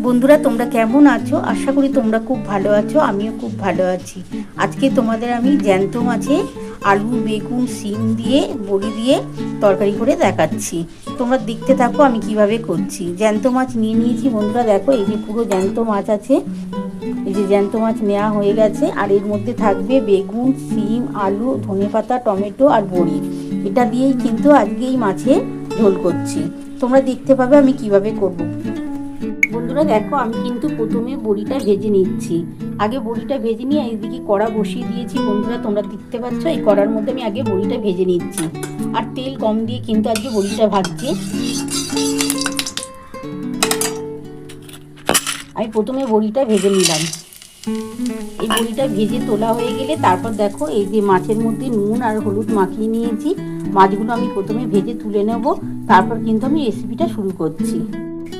বন্ধুরা, তোমরা কেমন আছো? আশা করি তোমরা খুব ভালো আছো। আমিও খুব ভালো আছি। আজকে তোমাদের আমি জ্যান্ত মাছে আলু, বেগুন, শিম দিয়ে বড়ি দিয়ে তরকারি করে দেখাচ্ছি। তোমরা দেখতে থাকো আমি কিভাবে করছি। জ্যান্ত মাছ নিয়ে নিয়েছি বন্ধুরা। দেখো, এই যে পুরো জ্যান্ত মাছ আছে। এই যে জ্যান্ত মাছ নেওয়া হয়ে গেছে। আর এর মধ্যে থাকবে বেগুন, শিম, আলু, ধনেপাতা, টমেটো আর বড়ি। এটা দিয়েই কিন্তু আজকে এই মাছের ঝোল করছি। তোমরা দেখতে পাবে আমি কিভাবে করব। বন্ধুরা দেখো, আমি কিন্তু প্রথমে বড়িটা ভেজে নিচ্ছি। আগে বড়িটা ভেজে নিয়ে এইদিকে কড়া বসিয়ে দিয়েছি বন্ধুরা। তোমরা দেখতে পাচ্ছ এই কড়ার মধ্যে আমি আগে বড়িটা ভেজে নিচ্ছি। আর তেল কম দিয়ে কিন্তু আজকে বড়িটা ভাজছি। আমি প্রথমে বড়িটা ভেজে নিলাম। এই বড়িটা ভেজে তোলা হয়ে গেলে তারপর দেখো, এই যে মাছের মধ্যে নুন আর হলুদ মাখিয়ে নিয়েছি। মাছগুলো আমি প্রথমে ভেজে তুলে নেব, তারপর কিন্তু আমি রেসিপিটা শুরু করছি।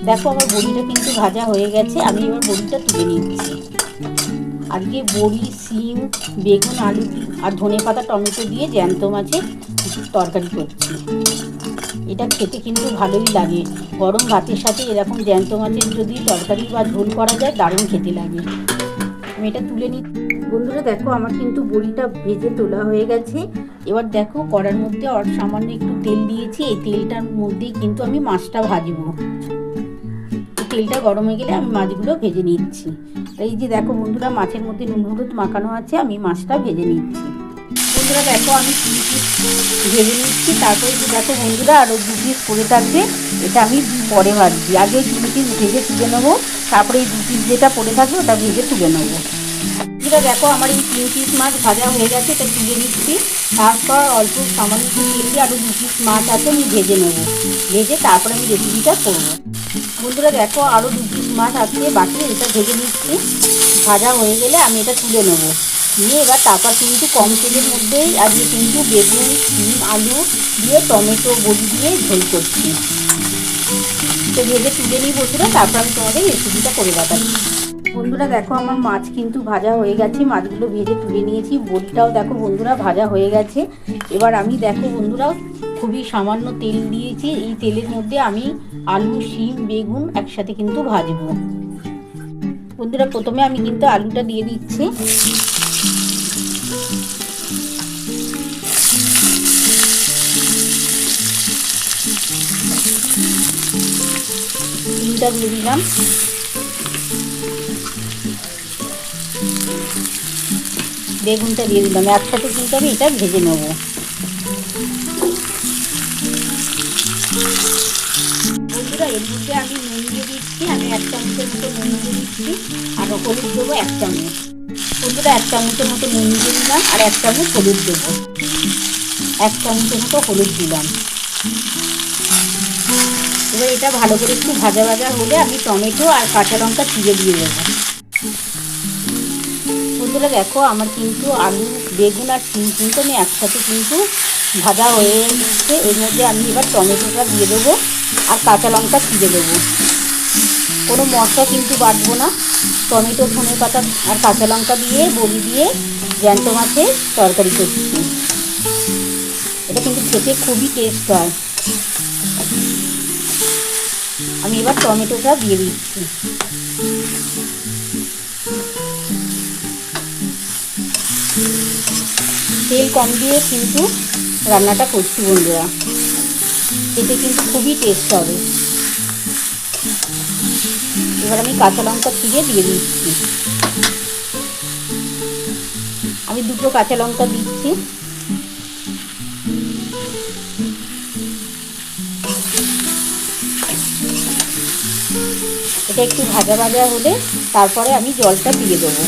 দেখো, আমার বড়িটা কিন্তু ভাজা হয়ে গেছে। আমি এবার বড়িটা তুলে নিচ্ছি। আজকে বড়ি, শিম, বেগুন, আলু আর ধনেপাতা, টমেটো দিয়ে জ্যান্ত মাছের তরকারি করছি। এটা খেতে কিন্তু ভালোই লাগে। গরম ভাতের সাথে এরকম জ্যান্ত মাছের যদি তরকারি বা ঝোল করা যায়, দারুণ খেতে লাগে। আমি এটা তুলে নিচ্ছি। বন্ধুরা দেখো, আমার কিন্তু বড়িটা ভেজে তোলা হয়ে গেছে। এবার দেখো, কড়ার মধ্যে সামান্য একটু তেল দিয়েছি। এই তেলটার মধ্যেই কিন্তু আমি মাছটা ভাজবো। তেলটা গরম হয়ে গেলে আমি মাছগুলো ভেজে নিচ্ছি। এই যে দেখো বন্ধুরা, মাছের মধ্যে নুন হলুদ মাখানো আছে। আমি মাছটা ভেজে নিচ্ছি। বন্ধুরা দেখো, আমি 3 পিস ভেজে নিচ্ছি। তারপরে যে দেখো বন্ধুরা, আরও 2 পিস করে থাকবে। এটা আমি পরে ভাজছি। আগে 3 পিস ভেজে তুলে নেবো, তারপরে এই 2 পিস যেটা পড়ে থাকবে ওটা ভেজে তুলে নেবো। বন্ধুরা দেখো, আমার এই 3 পিস মাছ ভাজা হয়ে গেছে। এটা তুলে নিচ্ছি। তারপর অল্প সামান্য একটু তেল দিয়ে আরও 2 পিস মাছ আছে, আমি ভেজে নেবো। ভেজে তারপরে আমি রেসিপিটা করবো। বন্ধুরা দেখো, আরও 2 পিস মাছ আছে বাকি, এটা ভেজে নিচ্ছি। ভাজা হয়ে গেলে আমি এটা তুলে নেবো। নিয়ে এবার তারপর কিন্তু কম তেলের মধ্যেই আজকে কিন্তু বেগুন, শিম, আলু দিয়ে টমেটো বড়ি দিয়ে ঝোল করছি। তো ভেজে তুলে নিই বন্ধুরা, তারপর আমি তোমাদের রেসিপিটা করে দেখাচ্ছি। বন্ধুরা দেখো, আমার মাছ কিন্তু ভাজা হয়ে গেছে। মাছগুলো ভেজে তুলে নিয়েছি। বড়িটাও দেখো বন্ধুরা ভাজা হয়ে গেছে। এবার আমি দেখো বন্ধুরা, খুবই সামান্য তেল দিয়েছি। এই তেলের মধ্যে আমি আলু, শিম, বেগুন একসাথে কিন্তু ভাজবো। বন্ধুরা প্রথমে আমি কিন্তু আলুটা দিয়ে দিচ্ছি। ডিমটা দিয়ে দিলাম। বেগুনটা দিয়ে দিলাম। একসাথে কিন্তু আমি এটা ভেজে নেব। বন্ধুরা এর মধ্যে আমি নুন দিয়ে দিচ্ছি। আমি 1 চামচের মতো নুন দিয়ে দিচ্ছি। আর হলুদ দেবো 1 চামচ। বন্ধুরা 1 চামচের মতো নুন দিয়ে দিলাম। আর 1 চামচ হলুদ দেবো। 1 চামচের মতো হলুদ দিলাম। এবার এটা ভালো করে একটু ভাজা ভাজা হলে আমি টমেটো আর কাঁচা লঙ্কা চিড়ে দিয়ে দেবো। বন্ধুরা দেখো, আমার কিন্তু আলু, বেগুন আর শিম কিন্তু আমি একসাথে কিন্তু ভাজা হয়ে গেছে। এর মধ্যে আমি এবার টমেটোটা দিয়ে দেবো আর কাঁচা লঙ্কা চিড়ে দেবো। কোনো মশলা কিন্তু বাটবো না। টমেটো, ধনেপাতা আর কাঁচা লঙ্কা দিয়ে বড়ি দিয়ে জ্যান্ত মাছের তরকারি করছি। এটা কিন্তু খেতে খুবই টেস্ট হয়। আমি এবার টমেটোটা দিয়ে দিচ্ছি। তেল কম দিয়ে কিন্তু রান্নাটা করছি বন্ধুরা। খেতে কিন্তু খুবই টেস্ট হবে। এবার আমি কাঁচা লঙ্কা চিড়ে দিয়ে দিচ্ছি। আমি 2টো কাঁচা লঙ্কা দিচ্ছি। এটা একটু ভাজা ভাজা হলে তারপরে আমি জলটা দিয়ে দেবো।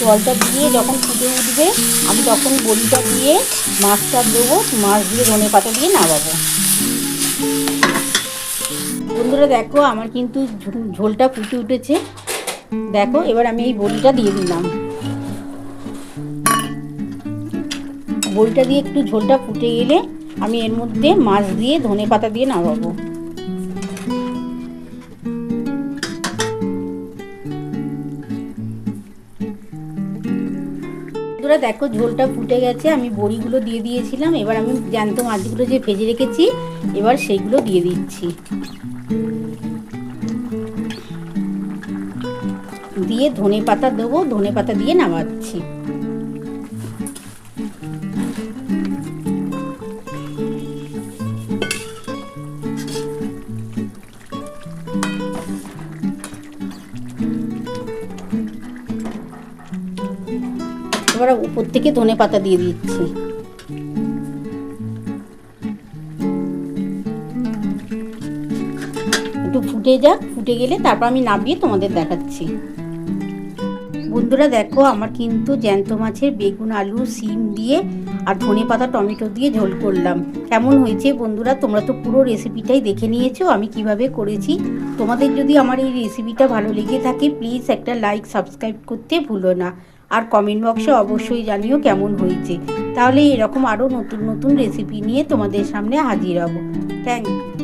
জলটা দিয়ে যখন ফুটে উঠবে আমি তখন বড়িটা দিয়ে মাছটা দেবো, মাছ দিয়ে ধনে পাতা দিয়ে নামাবো। বন্ধুরা দেখো আমার কিন্তু ঝোলটা ফুটে উঠেছে। দেখো এবার আমি এই বড়িটা দিয়ে দিলাম। বড়িটা দিয়ে একটু ঝোলটা ফুটে গেলে আমি এর মধ্যে মাছ দিয়ে ধনে পাতা দিয়ে নামাবো। বন্ধুরা দেখো ঝোলটা ফুটে গেছে, আমি বড়িগুলো দিয়ে দিয়েছিলাম। এবার আমি জ্যান্ত মাছগুলো যে ভেজে রেখেছি এবার সেইগুলো দিয়ে দিচ্ছি, দিয়ে ধনে পাতা দেবো, ধনে পাতা দিয়ে নামাচ্ছি। এবার উপর থেকে ধনে পাতা দিয়ে দিচ্ছি। একটু ফুটে যাক, ফুটে গেলে তারপর আমি নামিয়ে তোমাদের দেখাচ্ছি। বন্ধুরা দেখো আমার কিন্তু জ্যান্ত মাছের বেগুন আলু শিম দিয়ে আর ধনে পাতা টমেটো দিয়ে ঝোল করলাম। কেমন হয়েছে বন্ধুরা? তোমরা তো পুরো রেসিপিটাই দেখে নিয়েছো আমি কিভাবে করেছি। তোমাদের যদি আমার এই রেসিপিটা ভালো লেগে থাকে প্লিজ একটা লাইক সাবস্ক্রাইব করতে ভুলো না, আর কমেন্ট বক্সে অবশ্যই জানিও কেমন হয়েছে। তাহলে এরকম আরও নতুন নতুন রেসিপি নিয়ে তোমাদের সামনে হাজির হব। Thank you.